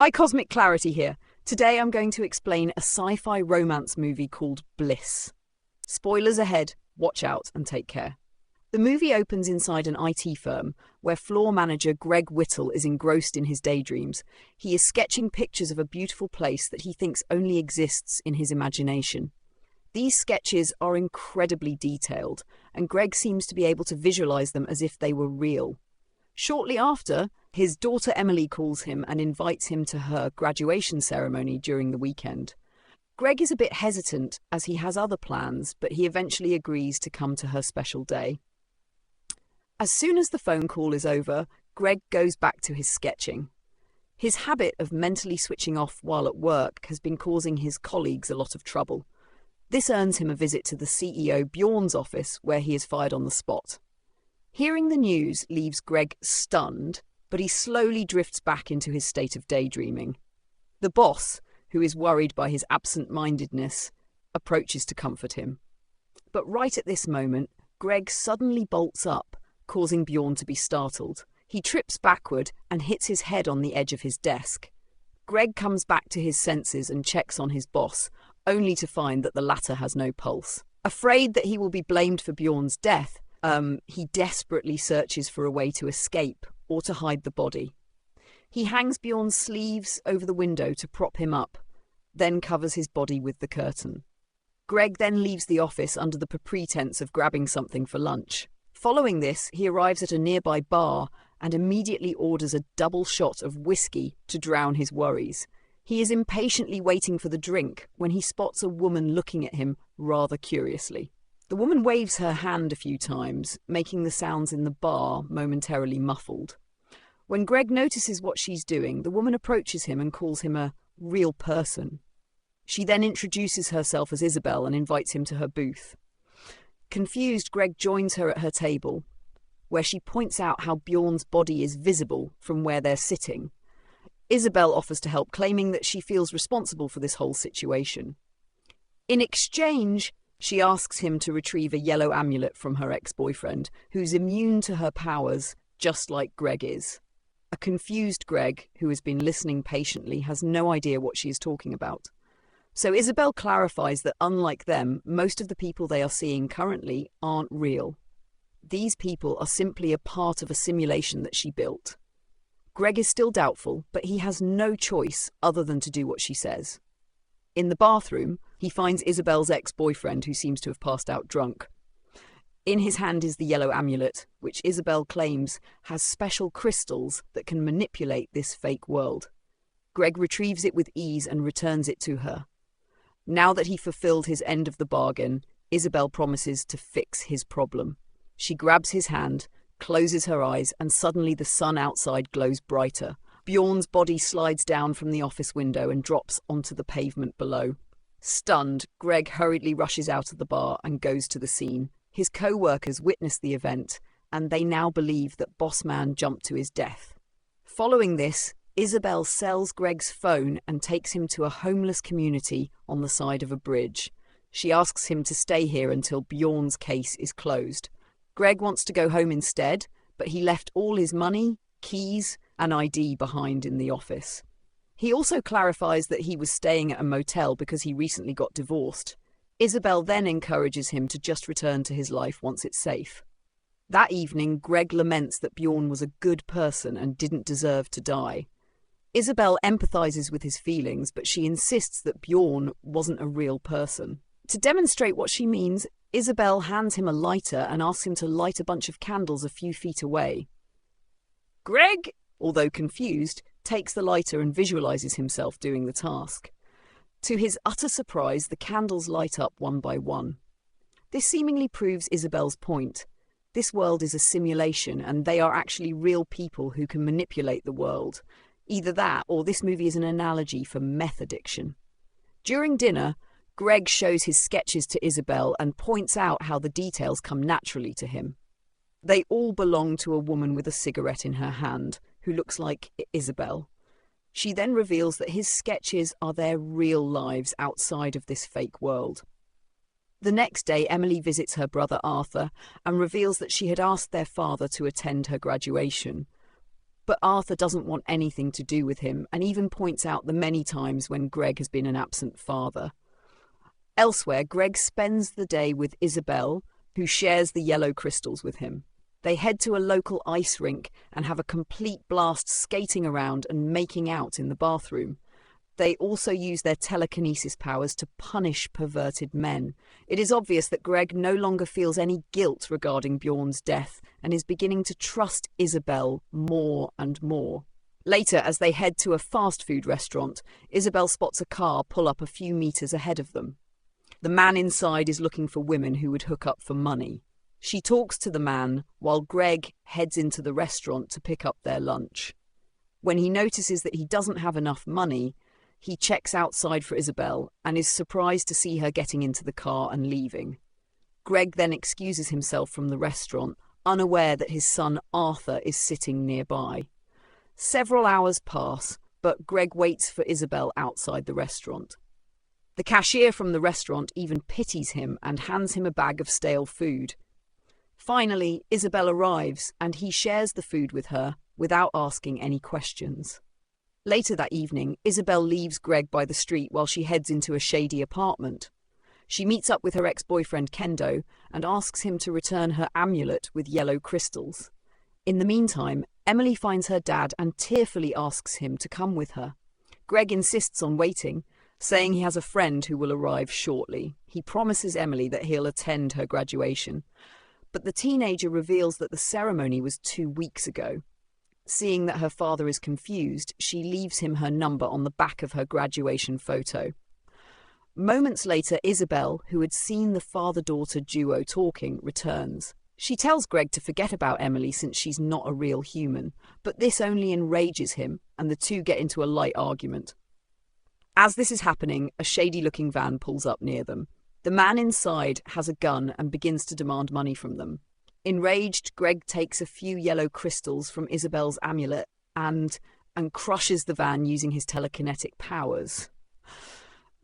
Hi, Cosmic Clarity here. Today I'm going to explain a sci-fi romance movie called Bliss. Spoilers ahead, watch out and take care. The movie opens inside an IT firm where floor manager Greg Whittle is engrossed in his daydreams. He is sketching pictures of a beautiful place that he thinks only exists in his imagination. These sketches are incredibly detailed, and Greg seems to be able to visualize them as if they were real. Shortly after, his daughter Emily calls him and invites him to her graduation ceremony during the weekend. Greg is a bit hesitant as he has other plans, but he eventually agrees to come to her special day. As soon as the phone call is over, Greg goes back to his sketching. His habit of mentally switching off while at work has been causing his colleagues a lot of trouble. This earns him a visit to the CEO Bjorn's office, where he is fired on the spot. Hearing the news leaves Greg stunned, but he slowly drifts back into his state of daydreaming. The boss, who is worried by his absent-mindedness, approaches to comfort him. But right at this moment, Greg suddenly bolts up, causing Bjorn to be startled. He trips backward and hits his head on the edge of his desk. Greg comes back to his senses and checks on his boss, only to find that the latter has no pulse. Afraid that he will be blamed for Bjorn's death, he desperately searches for a way to escape or to hide the body. He hangs Bjorn's sleeves over the window to prop him up, then covers his body with the curtain. Greg then leaves the office under the pretense of grabbing something for lunch. Following this, he arrives at a nearby bar and immediately orders a double shot of whiskey to drown his worries. He is impatiently waiting for the drink when he spots a woman looking at him rather curiously. The woman waves her hand a few times, making the sounds in the bar momentarily muffled. When Greg notices what she's doing, the woman approaches him and calls him a real person. She then introduces herself as Isabel and invites him to her booth. Confused, Greg joins her at her table, where she points out how Bjorn's body is visible from where they're sitting. Isabel offers to help, claiming that she feels responsible for this whole situation. In exchange, she asks him to retrieve a yellow amulet from her ex-boyfriend, who's immune to her powers, just like Greg is. A confused Greg, who has been listening patiently, has no idea what she is talking about. So Isabel clarifies that unlike them, most of the people they are seeing currently aren't real. These people are simply a part of a simulation that she built. Greg is still doubtful, but he has no choice other than to do what she says. In the bathroom, he finds Isabel's ex-boyfriend, who seems to have passed out drunk. In his hand is the yellow amulet, which Isabel claims has special crystals that can manipulate this fake world. Greg retrieves it with ease and returns it to her. Now that he fulfilled his end of the bargain, Isabel promises to fix his problem. She grabs his hand, closes her eyes, and suddenly the sun outside glows brighter. Bjorn's body slides down from the office window and drops onto the pavement below. Stunned, Greg hurriedly rushes out of the bar and goes to the scene. His co-workers witness the event, and they now believe that Boss Man jumped to his death. Following this, Isabel sells Greg's phone and takes him to a homeless community on the side of a bridge. She asks him to stay here until Bjorn's case is closed. Greg wants to go home instead, but he left all his money, keys, and ID behind in the office. He also clarifies that he was staying at a motel because he recently got divorced. Isabel then encourages him to just return to his life once it's safe. That evening, Greg laments that Bjorn was a good person and didn't deserve to die. Isabel empathizes with his feelings, but she insists that Bjorn wasn't a real person. To demonstrate what she means, Isabel hands him a lighter and asks him to light a bunch of candles a few feet away. Greg, although confused, takes the lighter and visualizes himself doing the task. To his utter surprise, the candles light up one by one. This seemingly proves Isabel's point. This world is a simulation, and they are actually real people who can manipulate the world. Either that, or this movie is an analogy for meth addiction. During dinner, Greg shows his sketches to Isabel and points out how the details come naturally to him. They all belong to a woman with a cigarette in her hand, who looks like Isabel. She then reveals that his sketches are their real lives outside of this fake world. The next day, Emily visits her brother Arthur and reveals that she had asked their father to attend her graduation. But Arthur doesn't want anything to do with him and even points out the many times when Greg has been an absent father. Elsewhere, Greg spends the day with Isabel, who shares the yellow crystals with him. They head to a local ice rink and have a complete blast skating around and making out in the bathroom. They also use their telekinesis powers to punish perverted men. It is obvious that Greg no longer feels any guilt regarding Bjorn's death and is beginning to trust Isabel more and more. Later, as they head to a fast food restaurant, Isabel spots a car pull up a few meters ahead of them. The man inside is looking for women who would hook up for money. She talks to the man while Greg heads into the restaurant to pick up their lunch. When he notices that he doesn't have enough money, he checks outside for Isabel and is surprised to see her getting into the car and leaving. Greg then excuses himself from the restaurant, unaware that his son Arthur is sitting nearby. Several hours pass, but Greg waits for Isabel outside the restaurant. The cashier from the restaurant even pities him and hands him a bag of stale food. Finally, Isabel arrives and he shares the food with her without asking any questions. Later that evening, Isabel leaves Greg by the street while she heads into a shady apartment. She meets up with her ex-boyfriend Kendo and asks him to return her amulet with yellow crystals. In the meantime, Emily finds her dad and tearfully asks him to come with her. Greg insists on waiting, saying he has a friend who will arrive shortly. He promises Emily that he'll attend her graduation. But the teenager reveals that the ceremony was 2 weeks ago. Seeing that her father is confused, she leaves him her number on the back of her graduation photo. Moments later, Isabel, who had seen the father-daughter duo talking, returns. She tells Greg to forget about Emily since she's not a real human, but this only enrages him, and the two get into a light argument. As this is happening, a shady-looking van pulls up near them. The man inside has a gun and begins to demand money from them. Enraged, Greg takes a few yellow crystals from Isabel's amulet and crushes the van using his telekinetic powers.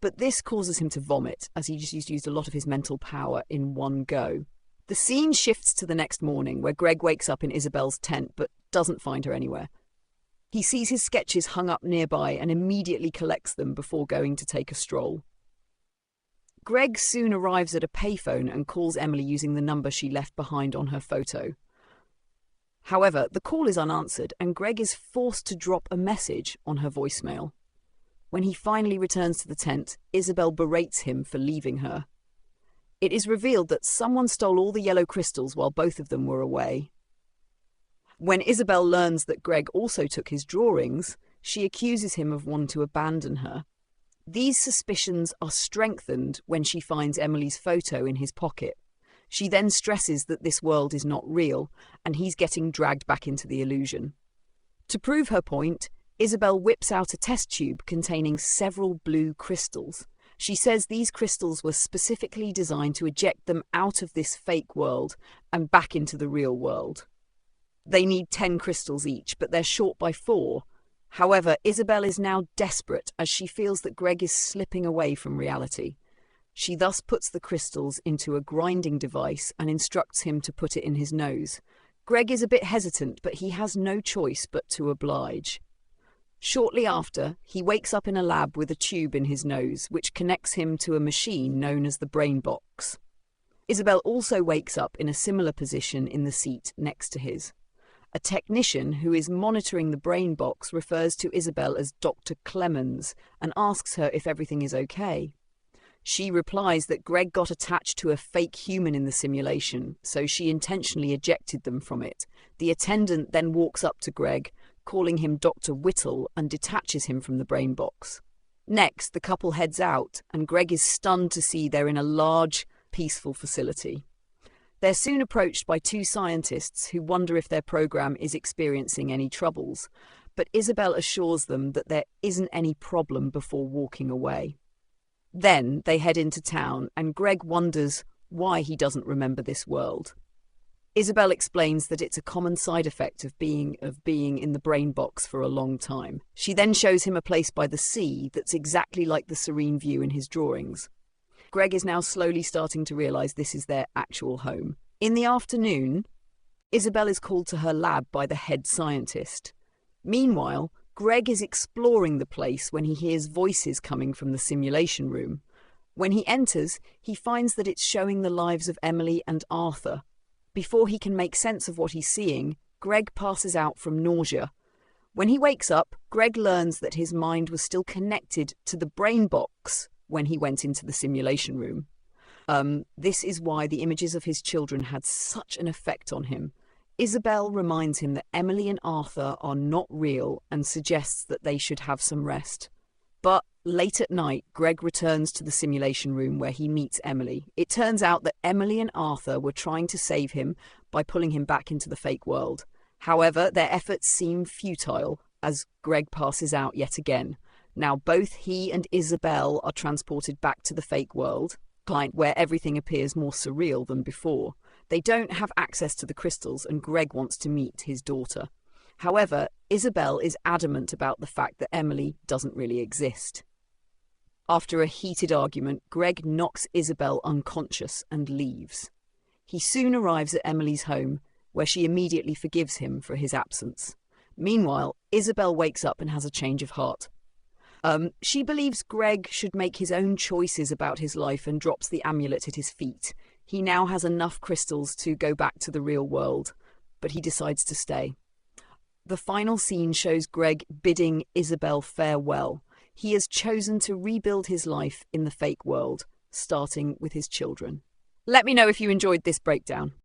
But this causes him to vomit, as he just used a lot of his mental power in one go. The scene shifts to the next morning, where Greg wakes up in Isabel's tent but doesn't find her anywhere. He sees his sketches hung up nearby and immediately collects them before going to take a stroll. Greg soon arrives at a payphone and calls Emily using the number she left behind on her photo. However, the call is unanswered and Greg is forced to drop a message on her voicemail. When he finally returns to the tent, Isabel berates him for leaving her. It is revealed that someone stole all the yellow crystals while both of them were away. When Isabel learns that Greg also took his drawings, she accuses him of wanting to abandon her. These suspicions are strengthened when she finds Emily's photo in his pocket. She then stresses that this world is not real, and he's getting dragged back into the illusion. To prove her point, Isabel whips out a test tube containing several blue crystals. She says these crystals were specifically designed to eject them out of this fake world and back into the real world. They need 10 crystals each, but they're short by 4. However, Isabel is now desperate as she feels that Greg is slipping away from reality. She thus puts the crystals into a grinding device and instructs him to put it in his nose. Greg is a bit hesitant, but he has no choice but to oblige. Shortly after, he wakes up in a lab with a tube in his nose, which connects him to a machine known as the brain box. Isabel also wakes up in a similar position in the seat next to his. A technician who is monitoring the brain box refers to Isabel as Dr. Clemens and asks her if everything is okay. She replies that Greg got attached to a fake human in the simulation, so she intentionally ejected them from it. The attendant then walks up to Greg, calling him Dr. Whittle, and detaches him from the brain box. Next, the couple heads out, and Greg is stunned to see they're in a large, peaceful facility. They're soon approached by 2 scientists who wonder if their program is experiencing any troubles, but Isabel assures them that there isn't any problem before walking away. Then they head into town, and Greg wonders why he doesn't remember this world. Isabel explains that it's a common side effect of being in the brain box for a long time. She then shows him a place by the sea that's exactly like the serene view in his drawings. Greg is now slowly starting to realise this is their actual home. In the afternoon, Isabel is called to her lab by the head scientist. Meanwhile, Greg is exploring the place when he hears voices coming from the simulation room. When he enters, he finds that it's showing the lives of Emily and Arthur. Before he can make sense of what he's seeing, Greg passes out from nausea. When he wakes up, Greg learns that his mind was still connected to the brain box when he went into the simulation room. This is why the images of his children had such an effect on him. Isabel reminds him that Emily and Arthur are not real and suggests that they should have some rest. But late at night, Greg returns to the simulation room where he meets Emily. It turns out that Emily and Arthur were trying to save him by pulling him back into the fake world. However, their efforts seem futile as Greg passes out yet again. Now both he and Isabel are transported back to the fake world, where everything appears more surreal than before. They don't have access to the crystals, and Greg wants to meet his daughter. However, Isabel is adamant about the fact that Emily doesn't really exist. After a heated argument, Greg knocks Isabel unconscious and leaves. He soon arrives at Emily's home, where she immediately forgives him for his absence. Meanwhile, Isabel wakes up and has a change of heart. She believes Greg should make his own choices about his life and drops the amulet at his feet. He now has enough crystals to go back to the real world, but he decides to stay. The final scene shows Greg bidding Isabel farewell. He has chosen to rebuild his life in the fake world, starting with his children. Let me know if you enjoyed this breakdown.